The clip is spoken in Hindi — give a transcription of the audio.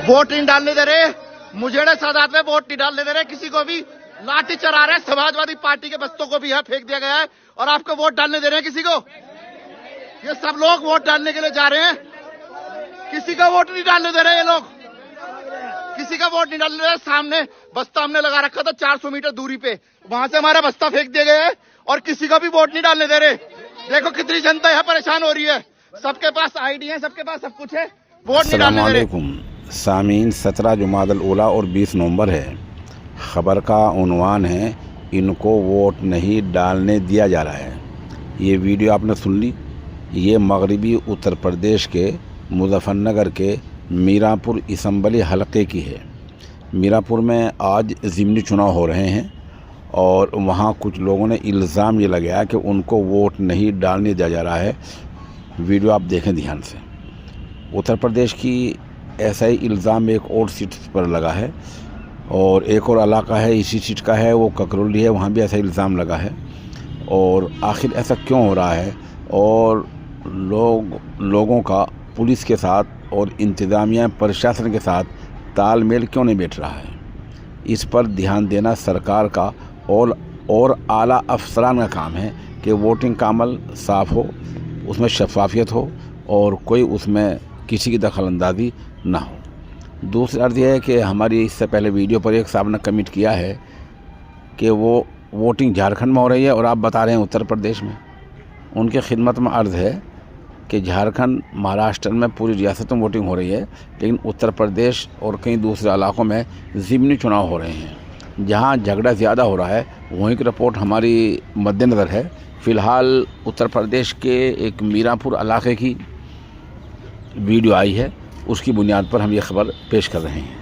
वोट नहीं डालने दे रहे, मुझेड़े सादात में वोट नहीं डालने दे रहे, किसी को भी लाठी चढ़ा रहे। समाजवादी पार्टी के बस्तों को भी यहाँ फेंक दिया गया है और आपको वोट डालने दे रहे हैं किसी को। ये सब लोग वोट डालने के लिए जा रहे हैं, किसी का वोट नहीं डालने दे रहे ये लोग, किसी का वोट नहीं डालने दे रहे। सामने बस्ता हमने लगा रखा था 400 मीटर दूरी पे, वहां से हमारा बस्ता फेंक दिया गया है और किसी का भी वोट नहीं डालने दे रहे। देखो कितनी जनता यहाँ परेशान हो रही है, सबके पास आईडी है, सबके पास सब कुछ है, वोट नहीं डालने दे रहे। सामीन 17 जुमादुल उला और 20 नवंबर है। खबर का उन्वान है इनको वोट नहीं डालने दिया जा रहा है। ये वीडियो आपने सुन ली। ये मगरबी उत्तर प्रदेश के मुजफ्फरनगर के मीरापुर असम्बली हलके की है। मीरापुर में आज ज़िमनी चुनाव हो रहे हैं और वहाँ कुछ लोगों ने इल्ज़ाम ये लगाया कि उनको वोट नहीं डालने दिया जा रहा है। वीडियो आप देखें ध्यान से। उत्तर प्रदेश की ऐसा ही इल्ज़ाम एक और सीट पर लगा है और एक और इलाका है इसी सीट का है, वो ककरौली है, वहाँ भी ऐसा इल्ज़ाम लगा है। और आखिर ऐसा क्यों हो रहा है और लोगों का पुलिस के साथ और इंतज़ामिया प्रशासन के साथ तालमेल क्यों नहीं बैठ रहा है, इस पर ध्यान देना सरकार का और आला अफसरान का काम है कि वोटिंग का अमल साफ़ हो, उसमें शफाफियत हो और कोई उसमें किसी की दखलंदाजी ना हो। दूसरी अर्ज़ यह है कि हमारी इससे पहले वीडियो पर एक साहब ने कमेंट किया है कि वो वोटिंग झारखंड में हो रही है और आप बता रहे हैं उत्तर प्रदेश में। उनके खिदमत में अर्ज़ है कि झारखंड, महाराष्ट्र में पूरी रियासत में वोटिंग हो रही है, लेकिन उत्तर प्रदेश और कई दूसरे इलाकों में ज़िमनी चुनाव हो रहे हैं। जहां झगड़ा ज़्यादा हो रहा है वहीं की रिपोर्ट हमारी मद्देनज़र है। फ़िलहाल उत्तर प्रदेश के एक मीरापुर इलाके की वीडियो आई है, उसकी बुनियाद पर हम ये खबर पेश कर रहे हैं।